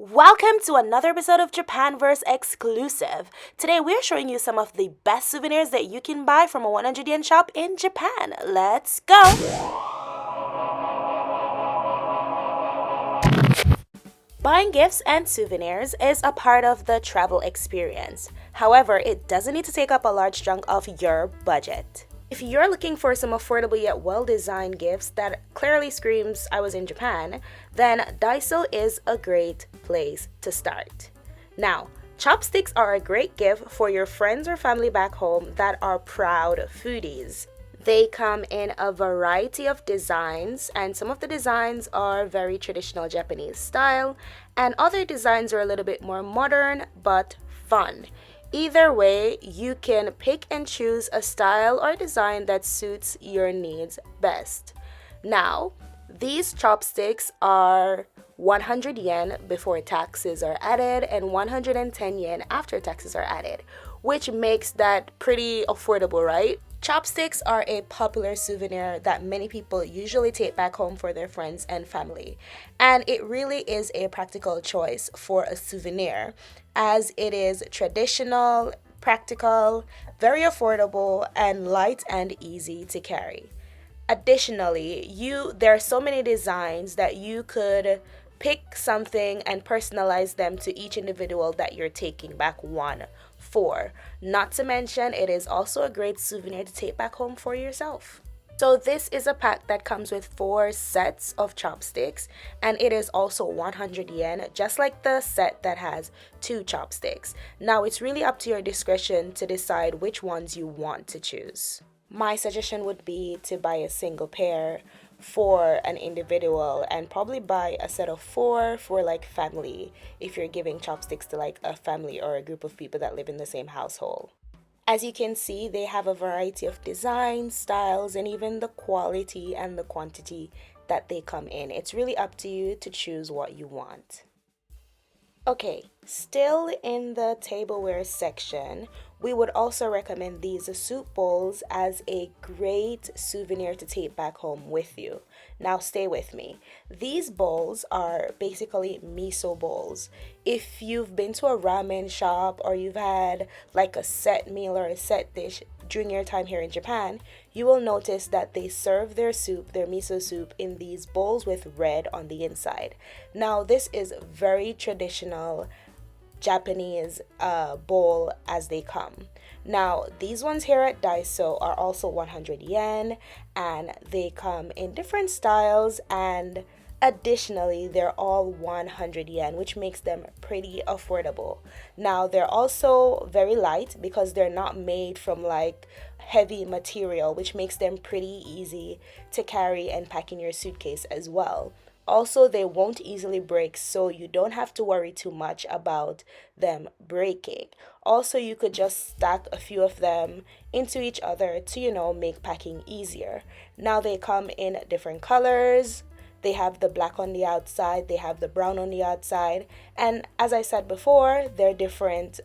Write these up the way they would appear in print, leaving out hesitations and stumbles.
Welcome to another episode of Japanverse exclusive. Today we're showing you some of the best souvenirs that you can buy from a 100 yen shop in Japan. Let's go! Buying gifts and souvenirs is a part of the travel experience. However, it doesn't need to take up a large chunk of your budget. If you're looking for some affordable yet well-designed gifts that clearly screams I was in Japan, then Daiso is a great place to start. Now, chopsticks are a great gift for your friends or family back home that are proud foodies. They come in a variety of designs, and some of the designs are very traditional Japanese style, and other designs are a little bit more modern but fun. Either way, you can pick and choose a style or design that suits your needs best. Now, these chopsticks are 100 yen before taxes are added and 110 yen after taxes are added, which makes that pretty affordable, right? Chopsticks are a popular souvenir that many people usually take back home for their friends and family. And it really is a practical choice for a souvenir, as it is traditional, practical, very affordable, and light and easy to carry. Additionally, there are so many designs that you could pick something and personalize them to each individual that you're taking back one for. Not to mention, it is also a great souvenir to take back home for yourself. So this is a pack that comes with 4 sets of chopsticks, and it is also 100 yen, just like the set that has 2 chopsticks. Now it's really up to your discretion to decide which ones you want to choose. My suggestion would be to buy a single pair for an individual and probably buy a set of 4 for like family if you're giving chopsticks to like a family or a group of people that live in the same household. As you can see, they have a variety of designs, styles, and even the quality and the quantity that they come in. It's really up to you to choose what you want. Okay, still in the tableware section, we would also recommend these soup bowls as a great souvenir to take back home with you. Now stay with me. These bowls are basically miso bowls. If you've been to a ramen shop or you've had like a set meal or a set dish during your time here in Japan, you will notice that they serve their soup, their miso soup, in these bowls with red on the inside. Now this is very traditional Japanese bowl as they come. Now these ones here at Daiso are also 100 yen, and they come in different styles, and additionally they're all 100 yen, which makes them pretty affordable. Now they're also very light because they're not made from like heavy material, which makes them pretty easy to carry and pack in your suitcase as well. Also, they won't easily break, so you don't have to worry too much about them breaking. Also, you could just stack a few of them into each other to, make packing easier. Now they come in different colors. They have the black on the outside, they have the brown on the outside, and as I said before, they're different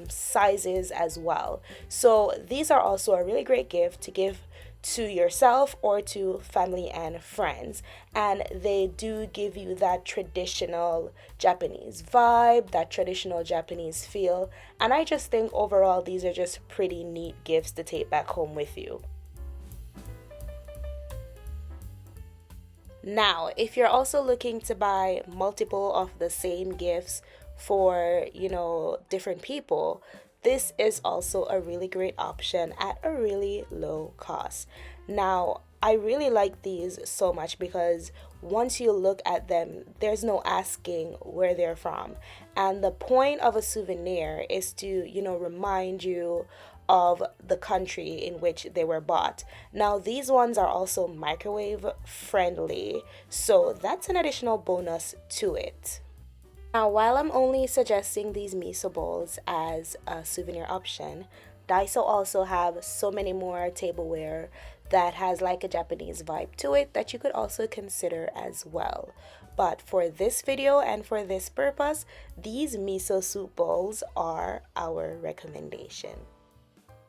sizes as well. So these are also a really great gift to give to yourself or to family and friends, and they do give you that traditional Japanese vibe, that traditional Japanese feel, and I just think overall these are just pretty neat gifts to take back home with you. Now, if you're also looking to buy multiple of the same gifts for, different people, this is also a really great option at a really low cost. Now, I really like these so much because once you look at them, there's no asking where they're from. And the point of a souvenir is to, remind you of the country in which they were bought. Now, these ones are also microwave friendly, so that's an additional bonus to it. Now, while I'm only suggesting these miso bowls as a souvenir option, Daiso also have so many more tableware that has like a Japanese vibe to it that you could also consider as well. But for this video and for this purpose, these miso soup bowls are our recommendation.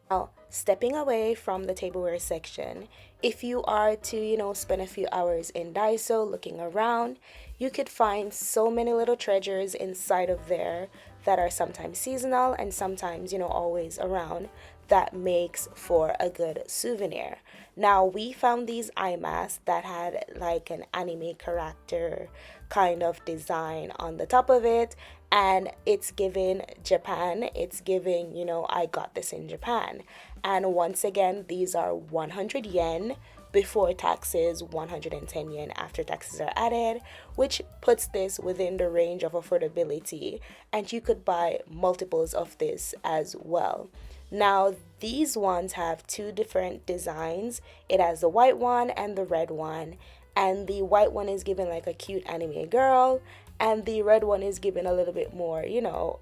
Now, stepping away from the tableware section, if you are to, spend a few hours in Daiso looking around, you could find so many little treasures inside of there that are sometimes seasonal and sometimes, always around, that makes for a good souvenir. Now, we found these eye masks that had like an anime character kind of design on the top of it, and it's giving Japan, it's giving, I got this in Japan. And once again, these are 100 yen before taxes, 110 yen after taxes are added, which puts this within the range of affordability, and you could buy multiples of this as well. Now, these ones have two different designs. It has the white one and the red one, and the white one is given like a cute anime girl, and the red one is given a little bit more,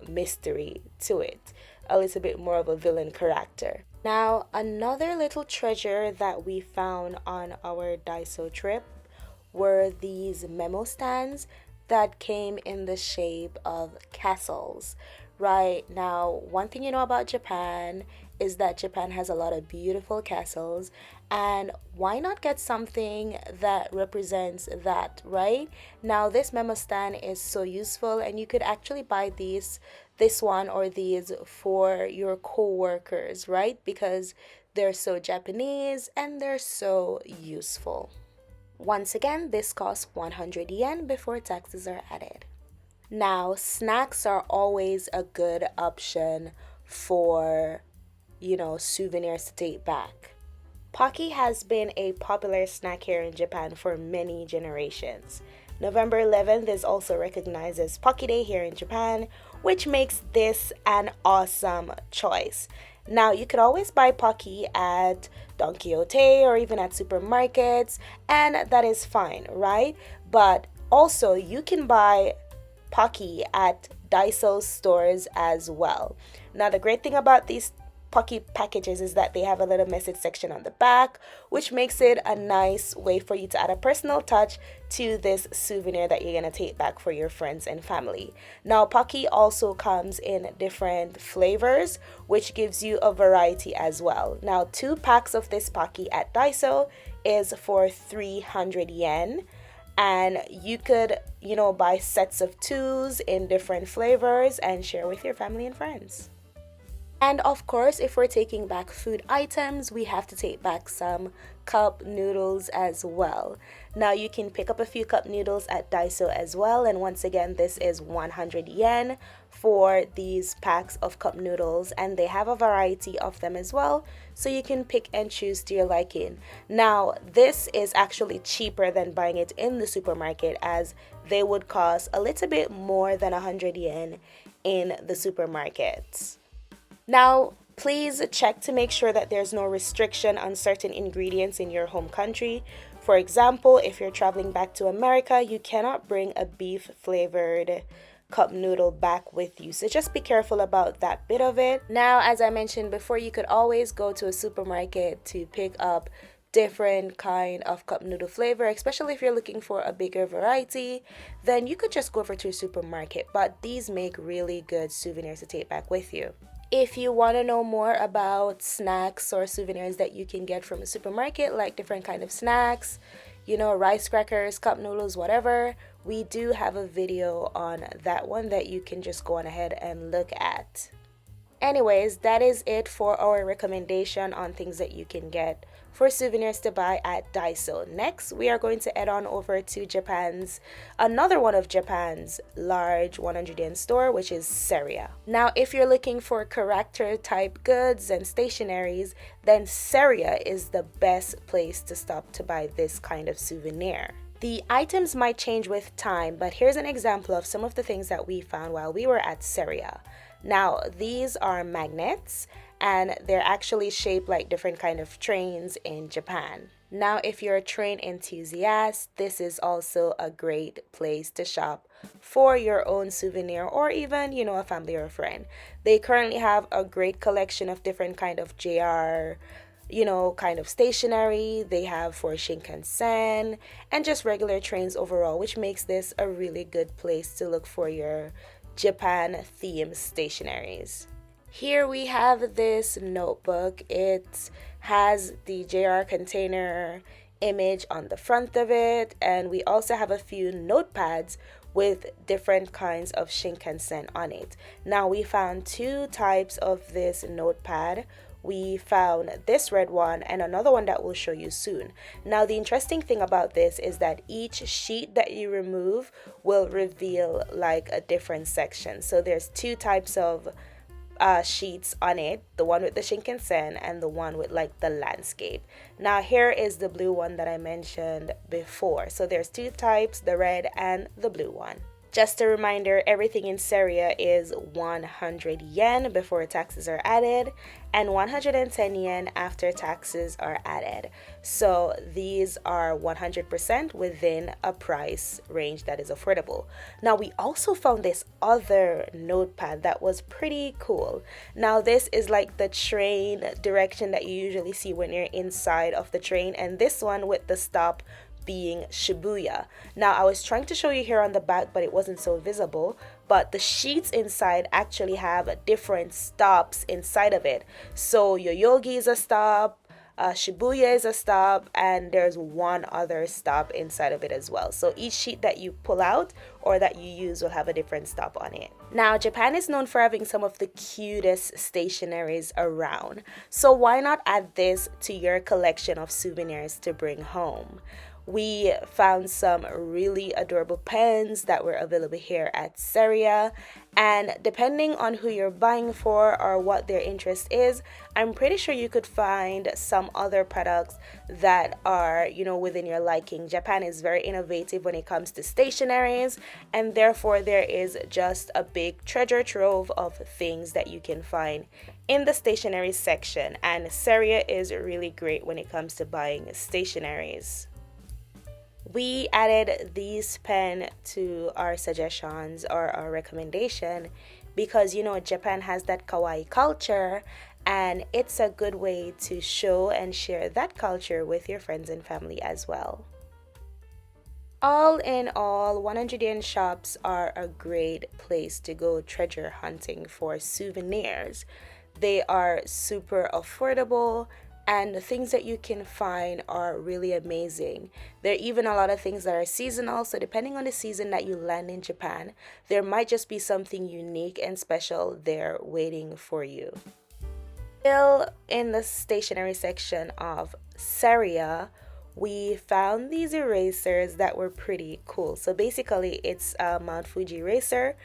mystery to it, a little bit more of a villain character. Now, another little treasure that we found on our Daiso trip were these memo stands that came in the shape of castles. Right now, one thing you know about Japan is that Japan has a lot of beautiful castles, and why not get something that represents that, right? Now, this memo stand is so useful, and you could actually buy this one or these for your co-workers, right? Because they're so Japanese and they're so useful. Once again, this costs 100 yen before taxes are added. Now, snacks are always a good option for, souvenirs to take back. Pocky has been a popular snack here in Japan for many generations. November 11th is also recognized as Pocky Day here in Japan, which makes this an awesome choice. Now, you could always buy Pocky at Don Quixote or even at supermarkets, and that is fine, right? But also, you can buy Pocky at Daiso stores as well. Now, the great thing about these Pocky packages is that they have a little message section on the back, which makes it a nice way for you to add a personal touch to this souvenir that you're going to take back for your friends and family. Now, Pocky also comes in different flavors, which gives you a variety as well. Now, 2 packs of this Pocky at Daiso is for 300 yen. And you could, buy sets of 2s in different flavors and share with your family and friends. And of course, if we're taking back food items, we have to take back some cup noodles as well. Now, you can pick up a few cup noodles at Daiso as well. And once again, this is 100 yen for these packs of cup noodles. And they have a variety of them as well, so you can pick and choose to your liking. Now, this is actually cheaper than buying it in the supermarket, as they would cost a little bit more than 100 yen in the supermarkets. Now, please check to make sure that there's no restriction on certain ingredients in your home country. For example, if you're traveling back to America, you cannot bring a beef flavored cup noodle back with you. So just be careful about that bit of it. Now, as I mentioned before, you could always go to a supermarket to pick up different kind of cup noodle flavor, especially if you're looking for a bigger variety. Then you could just go over to a supermarket, but these make really good souvenirs to take back with you. If you want to know more about snacks or souvenirs that you can get from a supermarket, like different kind of snacks, rice crackers, cup noodles, whatever, we do have a video on that one that you can just go on ahead and look at. Anyways, that is it for our recommendation on things that you can get for souvenirs to buy at Daiso. Next, we are going to head on over to another one of Japan's large 100 yen store, which is Seria. Now, if you're looking for character type goods and stationaries, then Seria is the best place to stop to buy this kind of souvenir. The items might change with time, but here's an example of some of the things that we found while we were at Seria. Now, these are magnets, and they're actually shaped like different kind of trains in Japan. Now, if you're a train enthusiast, this is also a great place to shop for your own souvenir, or even, a family or a friend. They currently have a great collection of different kind of JR, kind of stationery. They have for Shinkansen and just regular trains overall, which makes this a really good place to look for your Japan themed stationaries. Here we have this notebook. It has the JR container image on the front of it, and we also have a few notepads with different kinds of Shinkansen on it. Now we found two types of this notepad. We found this red one and another one that we'll show you soon. Now the interesting thing about this is that each sheet that you remove will reveal like a different section. So there's two types of sheets on it, the one with the Shinkansen and the one with like the landscape. Now here is the blue one that I mentioned before. So there's two types, the red and the blue one. Just a reminder, everything in Seria is 100 yen before taxes are added and 110 yen after taxes are added. So these are 100% within a price range that is affordable. Now we also found this other notepad that was pretty cool. Now this is like the train direction that you usually see when you're inside of the train, and this one with the stop being Shibuya. Now I was trying to show you here on the back, but it wasn't so visible, but the sheets inside actually have different stops inside of it. So Yoyogi is a stop, Shibuya is a stop, and there's one other stop inside of it as well. So each sheet that you pull out or that you use will have a different stop on it. Now Japan is known for having some of the cutest stationeries around, so why not add this to your collection of souvenirs to bring home? We found some really adorable pens that were available here at Seria, and depending on who you're buying for or what their interest is, I'm pretty sure you could find some other products that are, within your liking. Japan is very innovative when it comes to stationeries, and therefore there is just a big treasure trove of things that you can find in the stationery section, and Seria is really great when it comes to buying stationeries. We added these pen to our suggestions or our recommendation because Japan has that kawaii culture, and it's a good way to show and share that culture with your friends and family as well. All in all, 100 yen shops are a great place to go treasure hunting for souvenirs. They are super affordable, and the things that you can find are really amazing. There are even a lot of things that are seasonal, so depending on the season that you land in Japan, there might just be something unique and special there waiting for you. Still in the stationery section of Seria, we found these erasers that were pretty cool. So basically it's a Mount Fuji eraser.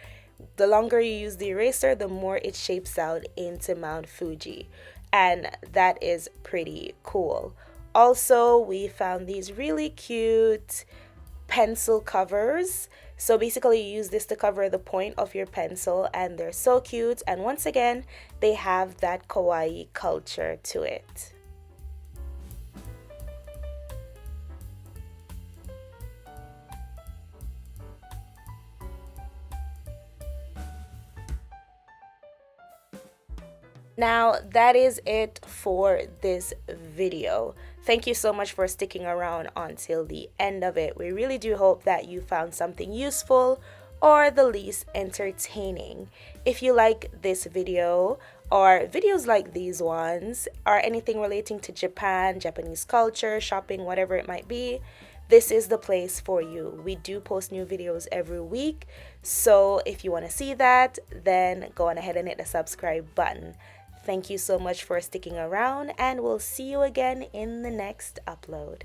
The longer you use the eraser, the more it shapes out into Mount Fuji, and that is pretty cool. Also, we found these really cute pencil covers. So basically you use this to cover the point of your pencil, and they're so cute, and once again they have that kawaii culture to it. Now that is it for this video. Thank you so much for sticking around until the end of it. We really do hope that you found something useful or the least entertaining. If you like this video or videos like these ones or anything relating to Japan, Japanese culture, shopping, whatever it might be, this is the place for you. We do post new videos every week, so if you want to see that, then go on ahead and hit the subscribe button. Thank you so much for sticking around, and we'll see you again in the next upload.